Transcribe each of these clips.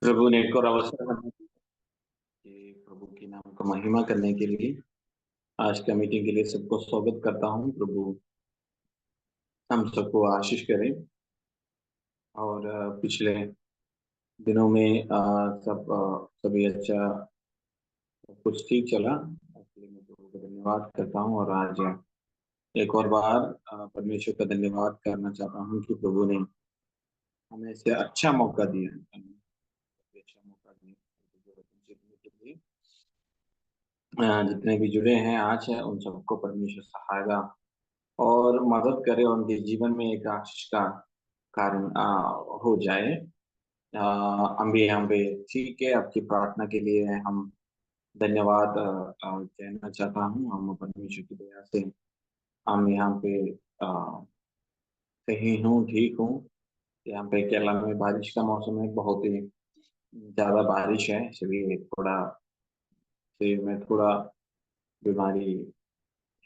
प्रभु ने एक और अवसर हमें दिया कि प्रभु के नाम को महिमा करने के लिए आज का मीटिंग के लिए सबको स्वागत करता हूँ। प्रभु हम सबको आशीष करें। और पिछले दिनों में सभी अच्छा सब कुछ ठीक चला, इसलिए मैं प्रभु का धन्यवाद करता हूँ। और आज एक और बार परमेश्वर का धन्यवाद करना चाहता हूँ कि प्रभु ने हमें इसे अच्छा मौका दिया है, अच्छा मौका दिया जीतने के लिए। जितने भी जुड़े हैं आज है उन सबको परमेश्वर सहायता और मदद करे और उनके जीवन में एक आशीष का कारण हो जाए। हम भी यहाँ पे ठीक है, आपकी प्रार्थना के लिए हम धन्यवाद कहना चाहता हूँ। हम परमेश्वर की दया से हम यहाँ पे सही हूँ, ठीक हूँ। यहाँ पे केरला में बारिश का मौसम है, बहुत ही ज्यादा बारिश है, इसलिए थोड़ा शरीर में थोड़ा बीमारी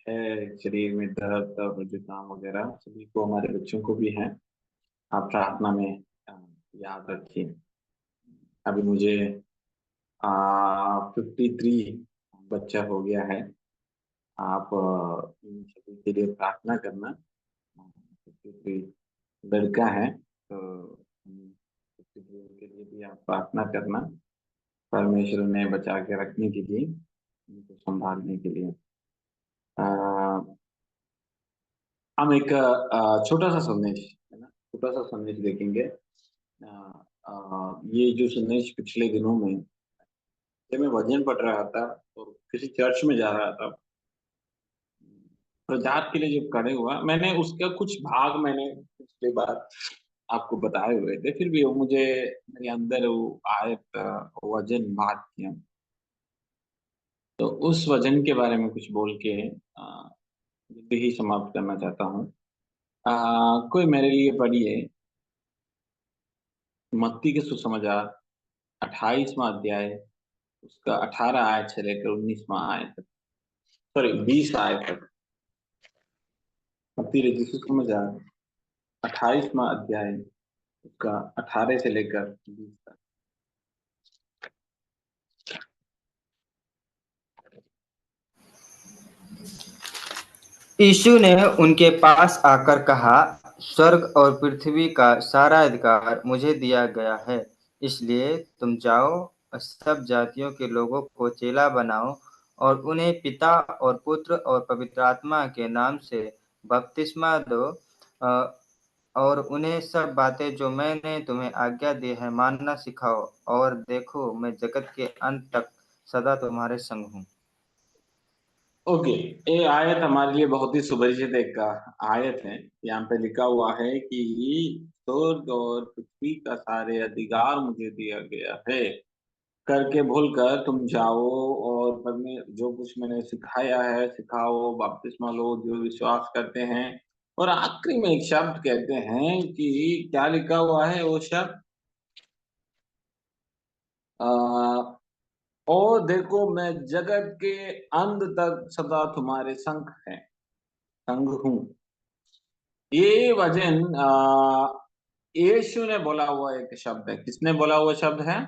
है, शरीर में दर्द और जुकाम वगैरह सभी को, हमारे बच्चों को भी है। आप प्रार्थना में अ, याद रखिए। अभी मुझे 53 बच्चा हो गया है। आप इन सभी के लिए प्रार्थना करना। 53 लड़का है तो 53 के लिए भी आप प्रार्थना करना, परमेश्वर ने बचा के रखने के लिए, उनको संभालने के लिए। हम एक छोटा सा संदेश है ना, छोटा सा संदेश देखेंगे। ये जो संदेश पिछले दिनों में जब मैं भजन पढ़ रहा था और किसी चर्च में जा रहा था, प्रचार के लिए जब खड़े हुआ, मैंने उसका कुछ भाग मैंने पिछली बार आपको बताए हुए थे, फिर भी वो मुझे मेरे अंदर वो आयत वजन बात किया, तो उस वजन के बारे में कुछ बोल के जल्दी ही समाप्त करना चाहता हूँ। कोई मेरे लिए पढ़िए मत्ती के सुसमाचार 28वां अध्याय, उसका 18 आयत से लेकर 19वां आयत तक, सॉरी 20 आयत तक। मत्ती रचित सुसमाचार 28वां अध्याय, उसका 18 से लेकर 20 तक। यीशु ने उनके पास आकर कहा, स्वर्ग और पृथ्वी का सारा अधिकार मुझे दिया गया है, इसलिए तुम जाओ और सब जातियों के लोगों को चेला बनाओ और उन्हें पिता और पुत्र और पवित्र आत्मा के नाम से बपतिस्मा दो और उन्हें सब बातें जो मैंने तुम्हें आज्ञा दी है मानना सिखाओ, और देखो मैं जगत के अंत तक सदा तुम्हारे संग हूँ। ओके, ये आयत हमारे लिए बहुत ही सुपरिचित एक आयत है। यहाँ पे लिखा हुआ है कि स्वर्ग और पृथ्वी का सारे अधिकार मुझे दिया गया है, करके भूल कर तुम जाओ और जो कुछ मैंने सिखाया है सिखाओ, बपतिस्मा लो जो विश्वास करते हैं। और आखिरी में एक शब्द कहते हैं कि क्या लिखा हुआ है वो शब्द, और देखो मैं जगत के अंत तक सदा तुम्हारे संग हूँ। ये वचन यीशु ने बोला हुआ एक शब्द है। किसने बोला हुआ शब्द है?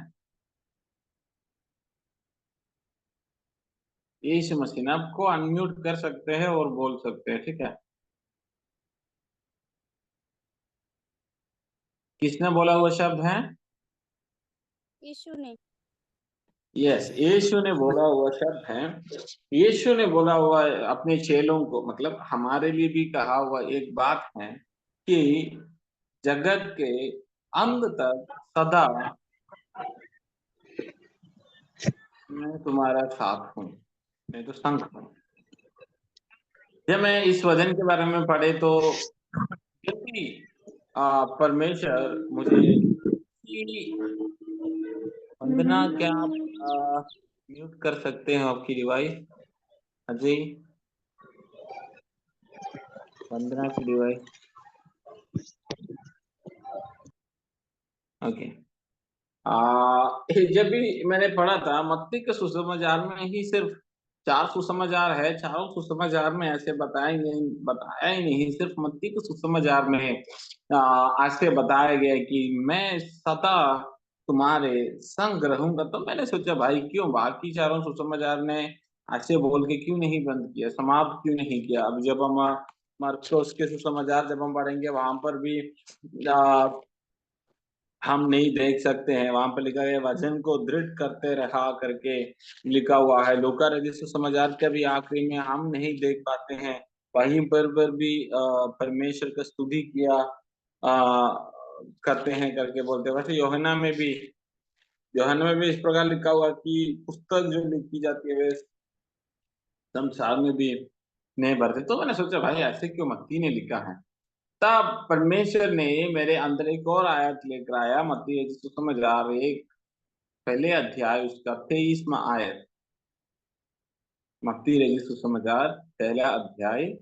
यीशु मसीह ने। आपको अनम्यूट कर सकते हैं और बोल सकते हैं, ठीक है? किसने बोला हुआ शब्द है? यीशु ने। यस, यीशु ने बोला हुआ शब्द है। यीशु ने बोला हुआ अपने चेलों को, मतलब हमारे लिए भी कहा हुआ एक बात है कि जगत के अंत तक सदा मैं तुम्हारा साथ हूँ, मैं तो संग हूँ। जब मैं इस वचन के बारे में पढ़े तो यदि परमेश्वर मुझे वंदना, क्या आप म्यूट कर सकते हैं आपकी डिवाइस? अजय, वंदना की डिवाइस। ओके। जब भी मैंने पढ़ा था मत्ती के सुसमाचार में ही सिर्फ 4 सुसमाचार है, चारों सुसमाचार में ऐसे बताया ही नहीं, सिर्फ मत्ती के सुसमाचार में ऐसे बताया गया कि मैं सदा तुम्हारे संग रहूंगा। तो मैंने सोचा भाई क्यों बाकी चारों सुसमाचार ने ऐसे बोल के क्यों नहीं बंद किया, समाप्त क्यों नहीं किया। अब जब हम मरकुस के सुसमाचार जब हम पढ़ेंगे वहां पर भी हम नहीं देख सकते हैं, वहां पर लिखा है वचन को दृढ़ करते रहा करके लिखा हुआ है। लूका रचित सुसमाचार के भी आखिरी में हम नहीं देख पाते हैं वहीं पर भी परमेश्वर का स्तुति किया करते हैं करके बोलते हैं। वैसे यूहन्ना में भी इस प्रकार लिखा हुआ कि पुस्तक जो लिखी जाती है वे संसार में भी नहीं भरते। तो मैंने सोचा भाई ऐसे क्यों मत्ती ने लिखा है। तब परमेश्वर ने मेरे अंदर एक और आयत लेकर आया, मत्ती जिसको समझ आ रहे एक पहले अध्याय उसका 23वां आयत। मत्ती रजी सुसमाचार पहला अध्याय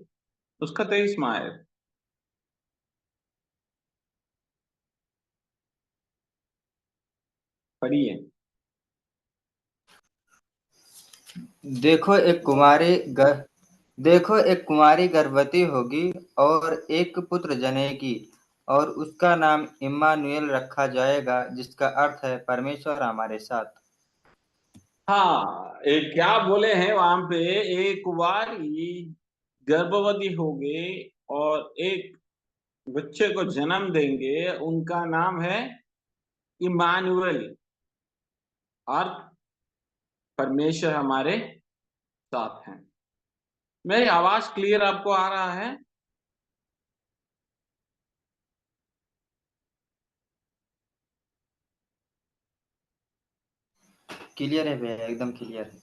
उसका 23वां आयत पढ़िए। देखो एक कुमारी गर देखो एक कुमारी गर्भवती होगी और एक पुत्र जनेगी और उसका नाम इम्मानुएल रखा जाएगा, जिसका अर्थ है परमेश्वर हमारे साथ। हाँ, एक क्या बोले हैं वहां पे, एक कुंवारी गर्भवती होगी और एक बच्चे को जन्म देंगे, उनका नाम है इमानुएल, अर्थ परमेश्वर हमारे साथ हैं। मेरी आवाज क्लियर आपको आ रहा है? क्लियर है भैया, एकदम क्लियर है।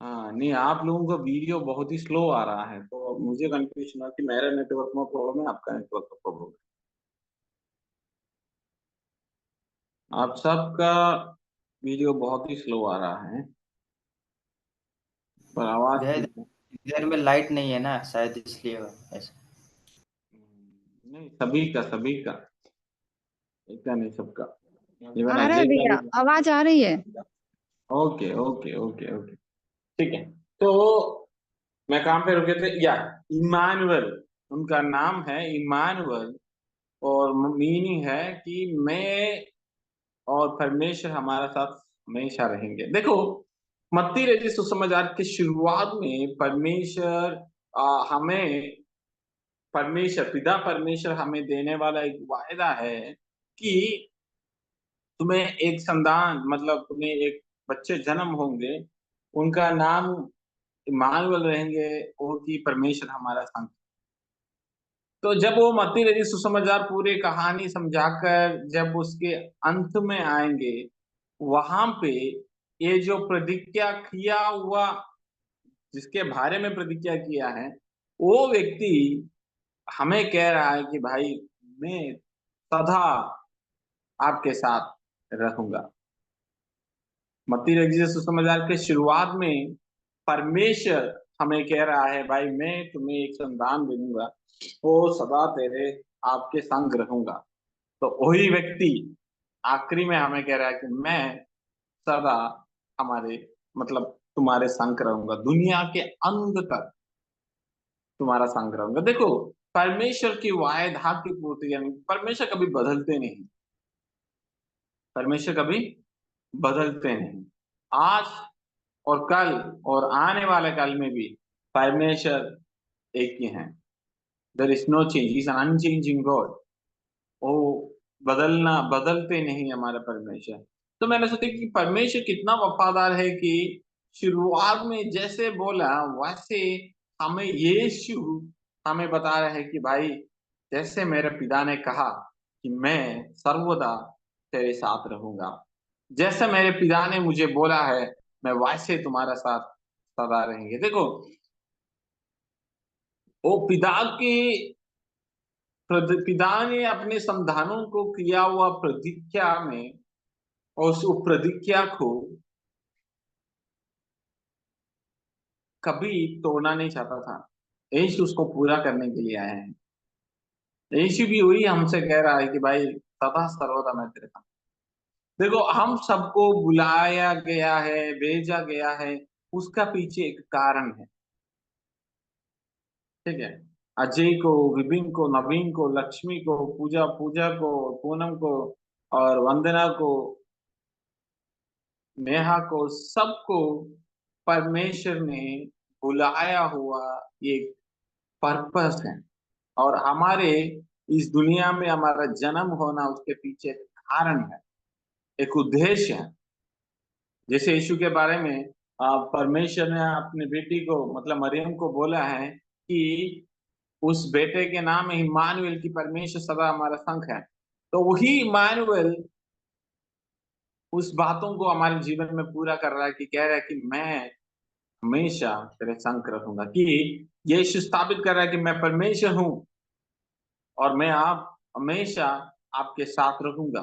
हाँ नहीं, आप लोगों का वीडियो बहुत ही स्लो आ रहा है तो मुझे कंफ्यूजन है कि मेरा नेटवर्क में प्रॉब्लम है आपका नेटवर्क में प्रॉब्लम है। आप सबका वीडियो बहुत ही स्लो आ रहा है पर आवाज भैया ठीक है। इधर में लाइट नहीं है ना, शायद इसलिए हो ऐसा। नहीं, सभी का इसका नहीं, सबका। इवन आ रहा है अजय का भैया, भी। आवाज आ रही है। ओके ओके ओके ओके, ठीक है। तो मैं कहाँ पे रुके थे, या इमानुअल उनका नाम है, इमानुअल। और मीनिंग है कि मैं और परमेश्वर हमारा साथ हमेशा रहेंगे। देखो मत्ती रचित सुसमाचार की शुरुआत में परमेश्वर हमें परमेश्वर पिता परमेश्वर हमें देने वाला एक वायदा है कि तुम्हें एक संतान, मतलब तुम्हें एक बच्चे जन्म होंगे, उनका नाम इमानुएल रहेंगे और कि परमेश्वर हमारा संग। तो जब वो मत्ती रचित सुसमाचार पूरी कहानी समझाकर जब उसके अंत में आएंगे, वहां पे ये जो प्रतिज्ञा किया हुआ, जिसके बारे में प्रतिज्ञा किया है, वो व्यक्ति हमें कह रहा है कि भाई मैं सदा आपके साथ रहूंगा। मत्ती रचित सुसमाचार के शुरुआत में परमेश्वर हमें कह रहा है भाई मैं तुम्हें एक संतान दे दूंगा, वो सदा तेरे आपके संग रहूंगा। तो वही व्यक्ति आखिरी में हमें कह रहा है कि मैं सदा हमारे, मतलब तुम्हारे संग रहूंगा, दुनिया के अंत तक तुम्हारा संग रहूंगा। देखो परमेश्वर की वायदा की पूर्ति, यानी परमेश्वर कभी बदलते नहीं, परमेश्वर कभी बदलते नहीं। आज और कल और आने वाले कल में भी परमेश्वर एक ही है। There is no change, is an unchanging God. वो बदलते नहीं हमारे परमेश्वर। तो मैंने सोचा कि परमेश्वर कितना वफादार है कि शुरुआत में जैसे बोला वैसे हमें यीशु हमें बता रहा है कि भाई जैसे मेरे पिता ने कहा कि मैं सर्वदा तेरे साथ रहूंगा, जैसे मेरे पिता ने मुझे बोला है मैं वैसे तुम्हारा साथ सदा रहेंगे। देखो वो पिता ने अपने संतानों को किया हुआ प्रतिज्ञा में, और उस प्रतिज्ञा को कभी तोड़ना नहीं चाहता था। यीशु उसको पूरा करने के लिए आए हैं। यीशु भी वही हमसे कह रहा है कि भाई सदा सर्वदा मैं तेरे साथ। देखो हम सबको बुलाया गया है, भेजा गया है, उसका पीछे एक कारण है। ठीक है, अजय को, विपिन को, नवीन को, लक्ष्मी को, पूजा पूजा को, पूनम को, और वंदना को, नेहा को, सबको परमेश्वर ने बुलाया हुआ एक पर्पस है। और हमारे इस दुनिया में हमारा जन्म होना, उसके पीछे एक कारण है, एक उद्देश्य है। जैसे यीशु के बारे में परमेश्वर ने अपने बेटी को, मतलब मरियम को बोला है कि उस बेटे के नाम है इम्मानुएल, की परमेश्वर सदा हमारा संग है। तो वही इम्मानुएल उस बातों को हमारे जीवन में पूरा कर रहा है, कि कह रहा है कि मैं हमेशा तेरे संग रहूंगा, कि यीशु स्थापित कर रहा है कि मैं परमेश्वर हूं और मैं आप हमेशा आपके साथ रहूंगा।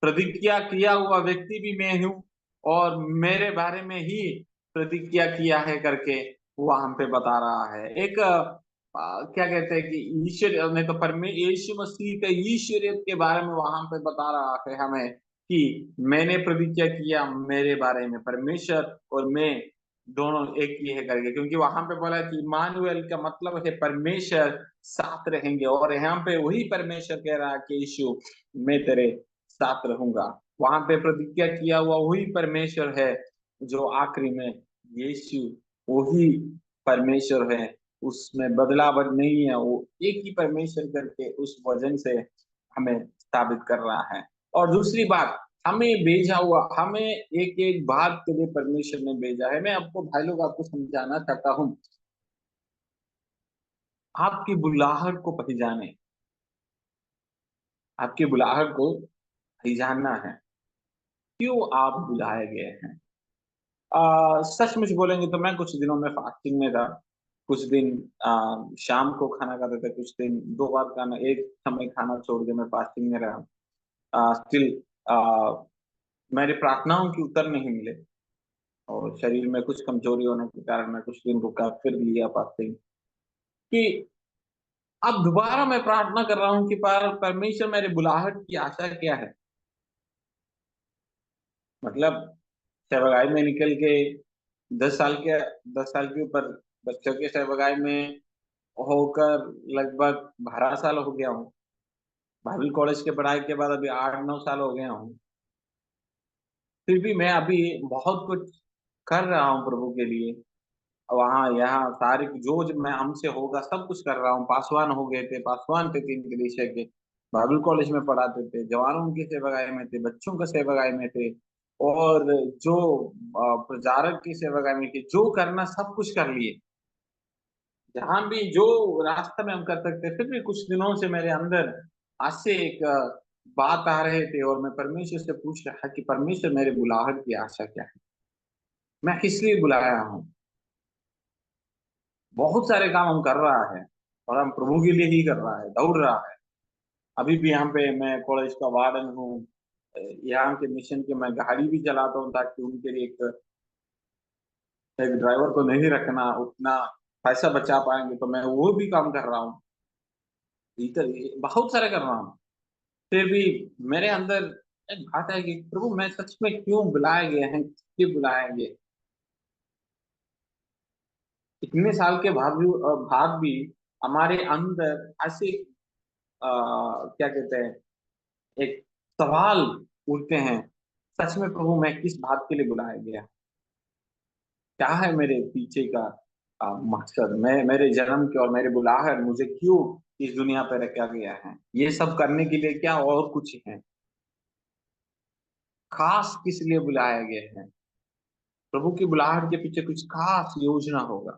प्रतिज्ञा किया हुआ व्यक्ति भी मैं हूं, और मेरे बारे में ही प्रतिज्ञा किया है करके वो हम पे बता रहा है। एक क्या कहते हैं कि ईश्वर नहीं तो यीशु मसीह के ईश्वरियत के बारे में वहां पे बता रहा है हमें, कि मैंने प्रतिज्ञा किया मेरे बारे में, परमेश्वर और मैं दोनों एक ही है करके। क्योंकि वहां पे बोला कि इम्मानुएल का मतलब है परमेश्वर साथ रहेंगे, और यहाँ पे वही परमेश्वर कह रहा है कि यीशु मैं तेरे साथ रहूंगा। वहां पे प्रतिज्ञा किया हुआ वही परमेश्वर है, जो आखिरी में यीशु वही परमेश्वर है, उसमें बदलाव नहीं है, वो एक ही परमेश्वर करके उस वजन से हमें साबित कर रहा है। और दूसरी बात, हमें भेजा हुआ, हमें एक एक बात के लिए परमेश्वर ने भेजा है। मैं आपको भाई लोग आपको समझाना चाहता हूँ, आपकी बुलाहट को पहचाने, आपकी बुलाहट को पहचानना है, क्यों आप बुलाए गए हैं। सच मुच बोलेंगे तो मैं कुछ दिनों में फास्टिंग में था। कुछ दिन शाम को खाना खाते थे, कुछ दिन दो बार खाना, एक समय खाना छोड़ के मैं फास्टिंग में रहा। स्टिल मेरी प्रार्थनाओं की उत्तर नहीं मिले, और शरीर में कुछ कमजोरी होने के कारण मैं कुछ दिन रुका, फिर लिया फास्टिंग। कि अब दोबारा मैं प्रार्थना कर रहा हूँ कि परमेश्वर मेरे बुलाहट की आशा क्या है। मतलब सेवगाई में निकल के 10 साल के 10 साल के ऊपर बच्चों के सेवगाई में होकर लगभग 12 साल हो गया हूँ। बाइबल कॉलेज के पढ़ाई के बाद अभी 8-9 साल हो गया हूँ। फिर भी मैं अभी बहुत कुछ कर रहा हूँ प्रभु के लिए, वहाँ यहाँ सारे जो मैं हमसे होगा सब कुछ कर रहा हूँ। पासवान हो गए थे, पासवान थे 3 विषय के, बाइबल कॉलेज में पढ़ाते थे, जवानों की सेवकाई में थे, बच्चों का सेवकाई में थे, और जो प्रचारक की सेवकाई में थे, जो करना सब कुछ कर लिए। जहां भी जो रास्ता में हम कर सकते, फिर भी कुछ दिनों से मेरे अंदर आज से एक बात आ रहे थे, और मैं परमेश्वर से पूछ रहा कि परमेश्वर मेरे बुलाहट की आशा क्या है, मैं किस लिए बुलाया हूँ। बहुत सारे काम हम कर रहा है, और हम प्रभु के लिए ही कर रहा है, दौड़ रहा है। अभी भी यहाँ पे मैं कॉलेज का वार्डन हूँ, यहाँ के मिशन के मैं गाड़ी भी चलाता हूँ, ताकि उनके लिए एक ड्राइवर को नहीं रखना, उतना पैसा बचा पाएंगे, तो मैं वो भी काम कर रहा हूँ। इधर बहुत सारे कर रहा हूँ। फिर भी मेरे अंदर एक बात है कि प्रभु मैं सच में क्यों बुलाए गए हैं, क्यों बुलाए गए। इतने साल के बाद भी हमारे अंदर ऐसे क्या कहते हैं, एक सवाल उठते हैं, सच में प्रभु मैं किस बात के लिए बुलाया गया, क्या है मेरे पीछे का मकसद, मैं मेरे जन्म के और मेरे बुलाहट, मुझे क्यों इस दुनिया पर रखा गया है, ये सब करने के लिए क्या और कुछ है, खास किस लिए बुलाया गया है। प्रभु की बुलाहट के पीछे कुछ खास योजना होगा।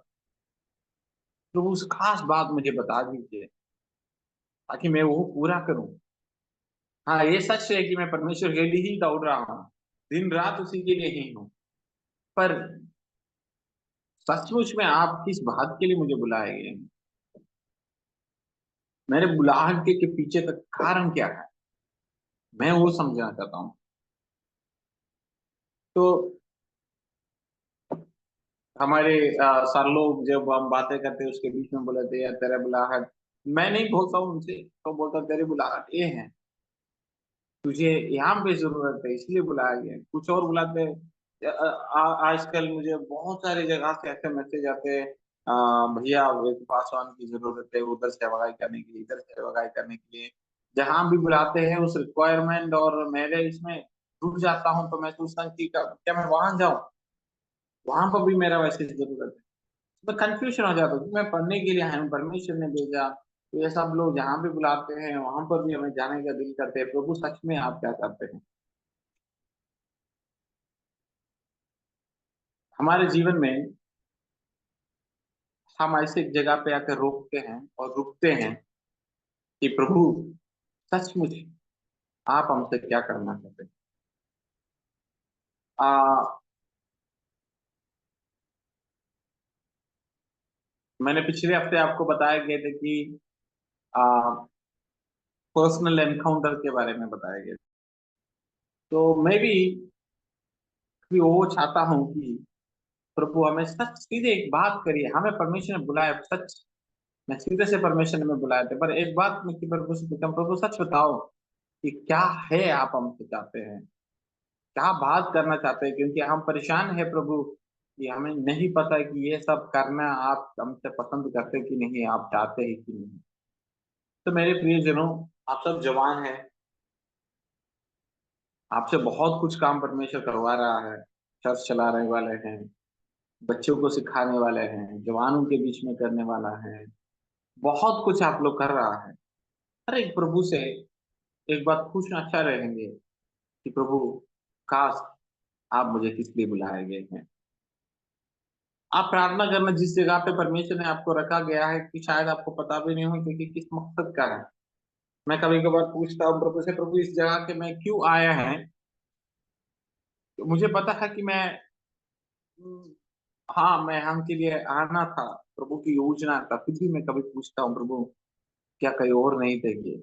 प्रभु उस खास बात मुझे बता दीजिए, ताकि मैं वो पूरा करूं। हाँ, ये सच है कि मैं परमेश्वर के लिए ही दौड़ रहा हूँ, दिन रात उसी के लिए ही हूँ। पर सचमुच में आप किस बात के लिए मुझे बुलाए गए हैं, मेरे बुलाहट के पीछे का कारण क्या है, मैं वो समझना चाहता हूँ। तो हमारे सर लोग जब हम बातें करते हैं, उसके बीच में बोले थे यार तेरा बुलाहट, मैं नहीं बोलता हूँ उनसे, तो बोलता तेरी बुलाहट ये है, तुझे यहाँ पे जरूरत है इसलिए बुलाया गया है। कुछ और बुलाते हैं। आजकल मुझे बहुत सारी जगह से ऐसे मैसेज आते हैं, भैया एक पासवान की जरूरत है, उधर से सेवागाई करने के लिए, इधर से सेवागाई करने के लिए। जहां भी बुलाते हैं उस रिक्वायरमेंट और मेरे इसमें जुड़ जाता हूँ, तो मैं सोचता हूँ कि क्या मैं वहां जाऊं, वहां पर भी मेरा वैसे जरूरत है। मैं कंफ्यूजन हो जाता हूँ कि मैं पढ़ने के लिए हमें परमेश्वर ने भेजा, तो ये सब लोग जहाँ भी बुलाते हैं वहां पर भी हमें जाने का दिल करते हैं। प्रभु सच में आप क्या करते हैं हमारे जीवन में? हम ऐसे एक जगह पे आकर रोकते हैं और रुकते हैं कि प्रभु सचमुच आप हमसे क्या करना चाहते हैं। आ, मैंने पिछले हफ्ते आपको बताया गया था कि पर्सनल एनकाउंटर के बारे में बताया गया। तो मैं भी वो चाहता हूँ कि प्रभु हमें सच सीधे एक बात करिए। हमें परमेश्वर ने बुलाया सच, मैं सीधे से परमेश्वर ने हमें बुलाया था, पर एक बात मैं कि प्रभु से पूछा, प्रभु सच बताओ कि क्या है आप हमसे चाहते हैं, क्या बात करना चाहते हैं, क्योंकि हम परेशान है प्रभु कि हमें नहीं पता कि ये सब करना आप हमसे पसंद करते कि नहीं, आप चाहते हैं कि नहीं। तो मेरे प्रियजनों, आप सब जवान हैं, आपसे बहुत कुछ काम परमेश्वर करवा रहा है। चर्च चलाने वाले हैं, बच्चों को सिखाने वाले हैं, जवानों के बीच में करने वाला है, बहुत कुछ आप लोग कर रहा है। अरे एक प्रभु से एक बात पूछना अच्छा रहेंगे कि प्रभु काश आप मुझे किस लिए बुलाए गए हैं। आप प्रार्थना करना जिस जगह पे परमेश्वर ने आपको रखा गया है कि शायद आपको पता भी नहीं हो कि किस मकसद का है। मैं कभी कभार पूछता हूँ प्रभु से, प्रभु इस जगह के मैं क्यों आया है? तो मुझे पता है कि मैं हाँ, मैं यहाँ के लिए आना था, प्रभु की योजना था, फिर भी मैं कभी पूछता हूँ प्रभु क्या कहीं और नहीं थे ये,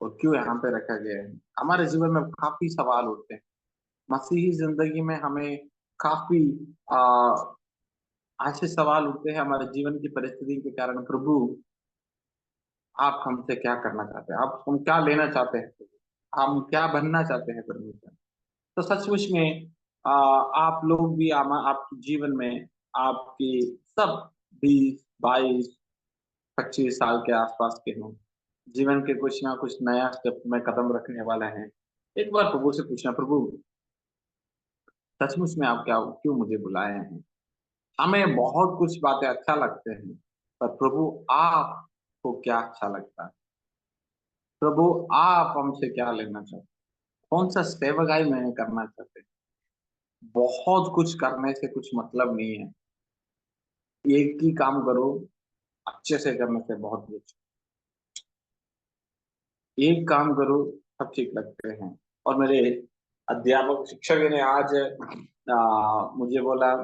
और क्यों यहाँ पे रखा गया है। हमारे जीवन में काफी सवाल होते हैं, मसीही जिंदगी में हमें काफी आ, ऐसे सवाल उठते हैं हमारे जीवन की परिस्थिति के कारण। प्रभु आप हमसे क्या करना चाहते हैं, आप हम क्या लेना चाहते हैं, हम क्या बनना चाहते हैं परमेश्वर। तो सचमुच में आप लोग भी आपके जीवन में आपकी सब 20 22 25 साल के आसपास के हों, जीवन के कुछ ना कुछ नया स्टेप में कदम रखने वाला है। एक बार प्रभु से पूछना, प्रभु सचमुच में आप क्या क्यों मुझे बुलाए हैं? हमें बहुत कुछ बातें अच्छा लगते हैं, पर प्रभु आपको क्या अच्छा लगता है? प्रभु आप हमसे क्या लेना चाहते हैं? कौन सा सेवकाई में करना चाहते हैं? बहुत कुछ करने से कुछ मतलब नहीं है, एक ही काम करो, अच्छे से करने से बहुत कुछ, एक काम करो सब ठीक लगते हैं। और मेरे अध्यापक शिक्षक ने आज मुझे बोला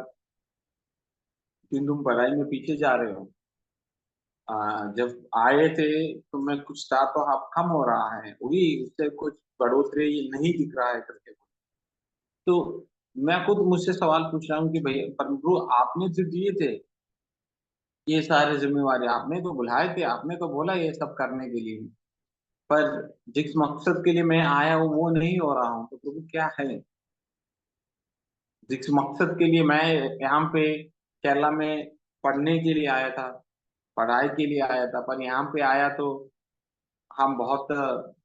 कि तुम पढ़ाई में पीछे जा रहे हो। जब आए थे तो मैं कुछ था तो आप कम हो रहा है, वही उससे कुछ बढ़ोतरी नहीं दिख रहा है करके। तो मैं खुद मुझसे सवाल पूछ रहा हूँ कि भैया प्रभु आपने जो दिए थे ये सारे जिम्मेवारी, आपने तो बुलाए थे, आपने तो बोला ये सब करने के लिए, पर जिस मकसद के लिए मैं आया हूँ वो नहीं हो रहा हूँ, तो प्रभु क्या है? जिस मकसद के लिए मैं यहाँ पे केरला में पढ़ने के लिए आया था, पढ़ाई के लिए आया था, पर यहाँ पे आया तो हम बहुत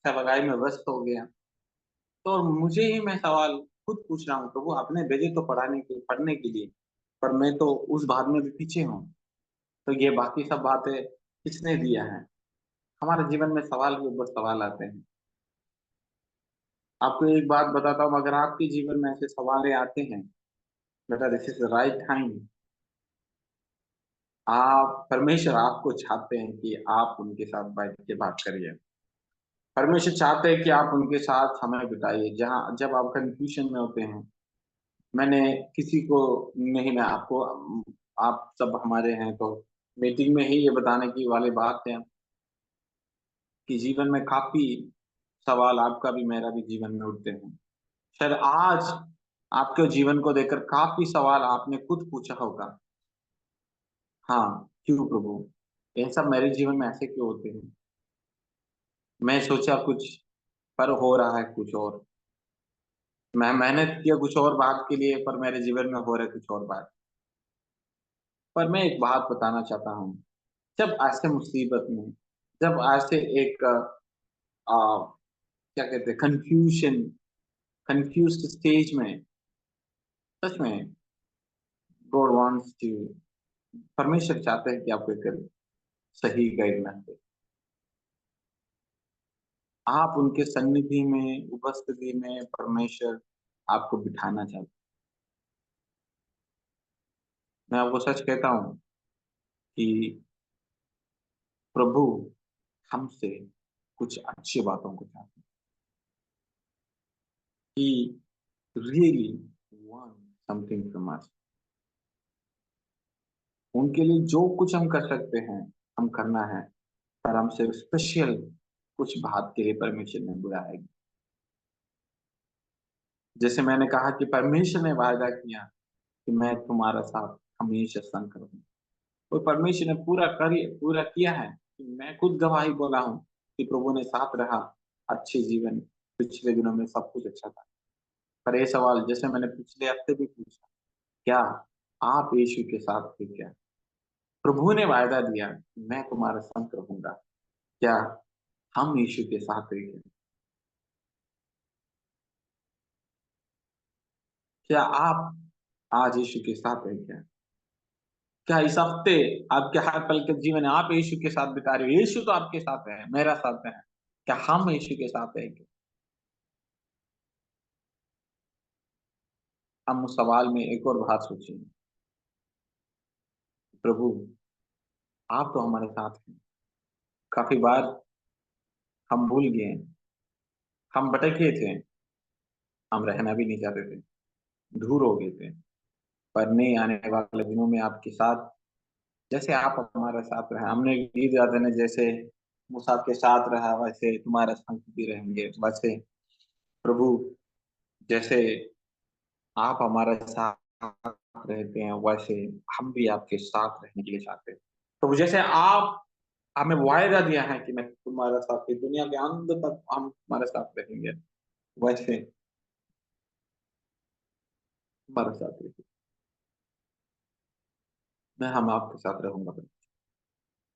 सगाई में व्यस्त हो गया। तो मुझे ही मैं सवाल खुद पूछ रहा हूँ, प्रभु आपने भेजे तो पढ़ने के लिए, पर मैं तो उस भाग में भी पीछे हूँ, तो ये बाकी सब बातें किसने दिया है? हमारे जीवन में सवाल के ऊपर सवाल आते हैं। आपको एक बात बताता हूँ, अगर आपके जीवन में ऐसे सवाल आते हैं, बेटा this is the right time. आप परमेश्वर आपको चाहते हैं कि आप उनके साथ बैठ के बात करिए। परमेश्वर चाहते हैं कि आप उनके साथ समय बिताइए, जहाँ जब आप कंफ्यूजन में होते हैं। मैंने किसी को नहीं, मैं आपको, आप सब हमारे हैं तो मीटिंग में ही ये बताने की वाली बात है कि जीवन में काफी सवाल आपका भी मेरा भी जीवन में उठते हैं। शायद आज आपके जीवन को देखकर काफी सवाल आपने खुद पूछा होगा। हाँ, क्यों प्रभु ये सब मेरे जीवन में ऐसे क्यों होते हैं? मैं सोचा कुछ, पर हो रहा है कुछ और। मैं मेहनत किया कुछ और बात के लिए, पर मेरे जीवन में हो रहा है कुछ और बात। पर मैं एक बात बताना चाहता हूँ, जब ऐसे मुसीबत में, जब ऐसे एक क्या कहते हैं, कंफ्यूज स्टेज में सच में गॉड वांट्स टू, परमेश्वर चाहते हैं कि आपको एक सही गाइडलाइन दे। आप उनके सन्निधि में, उपस्थिति में परमेश्वर आपको बिठाना चाहते हैं। मैं आपको सच कहता हूं कि प्रभु हमसे कुछ अच्छी बातों को चाहते हैं। He really wants something from us. उनके लिए जो कुछ हम कर सकते हैं, हम करना है, पर हमसे स्पेशल कुछ बात के लिए परमेश्वर ने बुलाया है। जैसे मैंने कहा कि परमेश्वर ने वायदा किया कि मैं तुम्हारा साथ हमेशा संग करूंगा, और परमेश्वर ने पूरा किया है। मैं खुद गवाही बोला हूं कि प्रभु ने साथ रहा, अच्छे जीवन, पिछले दिनों में सब कुछ अच्छा था। पर ये सवाल जैसे मैंने पिछले हफ्ते भी पूछा, क्या आप यीशु के साथ थे? क्या प्रभु ने वायदा दिया मैं तुम्हारा संग रहूंगा? क्या हम यीशु के साथ थे? क्या आप आज यीशु के साथ हैं? क्या इस हफ्ते आपके हर पल के जीवन में आप यीशु के साथ बिता रहे हो? यीशु तो आपके साथ है, मेरा साथ है। क्या हम यीशु के साथ हैं? हम उस सवाल में एक और बात सोचेंगे, प्रभु आप तो हमारे साथ हैं। काफी बार हम भूल गए, हम भटके थे, हम रहना भी नहीं चाहते थे, दूर हो गए थे। पर नहीं, आने वाले दिनों में आपके साथ, जैसे आप हमारे साथ रहे, हमने गीत गाते हैं, जैसे मूसा के साथ रहा वैसे तुम्हारा संग भी रहेंगे। वैसे प्रभु, जैसे आप हमारे साथ रहते हैं, वैसे हम भी आपके साथ रहने के लिए चाहते हैं। तो जैसे आप हमें वायदा दिया है कि मैं तुम्हारे साथ, दुनिया के अंत तक हम तुम्हारे साथ रहेंगे, वैसे हमारे साथ रहिए। मैं हम आपके साथ रहूंगा।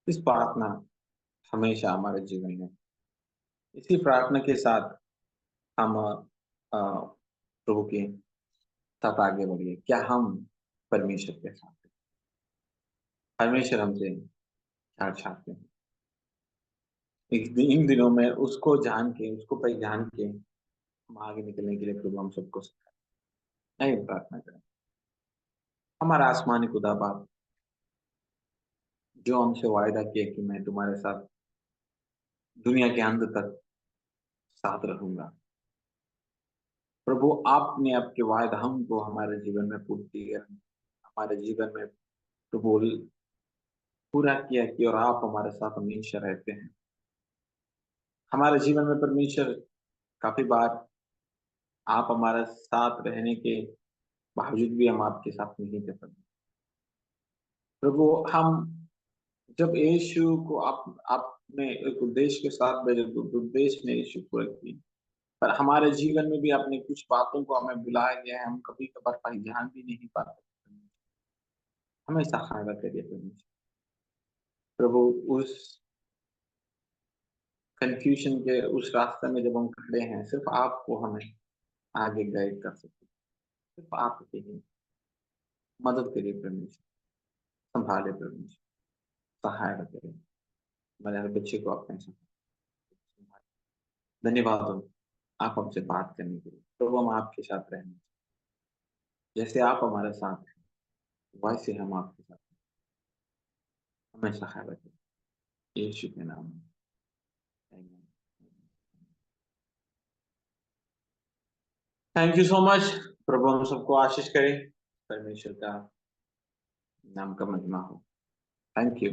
इस प्रार्थना हमेशा हमारे जीवन में, इसी प्रार्थना के साथ हम प्रभु के साथ आगे बढ़िए। क्या हम परमेश्वर के साथ हैं? परमेश्वर हमसे क्या चाहते हैं? इन दिनों में उसको जान के, उसको पहचान के हम आगे निकलने के लिए प्रभु हम सबको सिखाए। नहीं, प्रार्थना करें। हमारा आसमानी खुदा बाप, जो हमसे वायदा किया कि मैं तुम्हारे साथ दुनिया के अंत तक साथ रहूंगा, प्रभु आपने आपके वायदा हमको हमारे जीवन में पूर्ति किया, हमारे जीवन में प्रभु पूरा किया कि, और आप हमारे साथ हमेशा रहते हैं। हमारे जीवन में परमेश्वर, काफी बार आप हमारे साथ रहने के बावजूद भी हम आपके साथ नहीं थे प्रभु। हम जब यीशु को आपने एक उद्देश्य के साथ भेजा, तो उद्देश्य ने यीशु पूरा किया, पर हमारे जीवन में भी आपने कुछ बातों को हमें बुलाया गया है, हम कभी कभार पहचान भी नहीं पाते। हमेशा सहायता करिए प्रभु। उस कंफ्यूजन के उस रास्ते में जब हम खड़े हैं, सिर्फ आपको हमें आगे गाइड कर सकते, सिर्फ आप ही मदद करिए परमेश्वर, संभाले परमेश्वर, सहायता करें हमारे बच्चे को अपने साथ। धन्यवाद हो आप हमसे बात करने के लिए, तो हम आपके साथ रहेंगे। जैसे आप हमारे साथ हैं, वैसे हम आपके साथ हैं। हमें सहायता करें यीशु के नाम में, आमीन। Thank you so much. प्रभु हम सबको आशीष करें, परमेश्वर का नाम का महिमा हो। Thank you.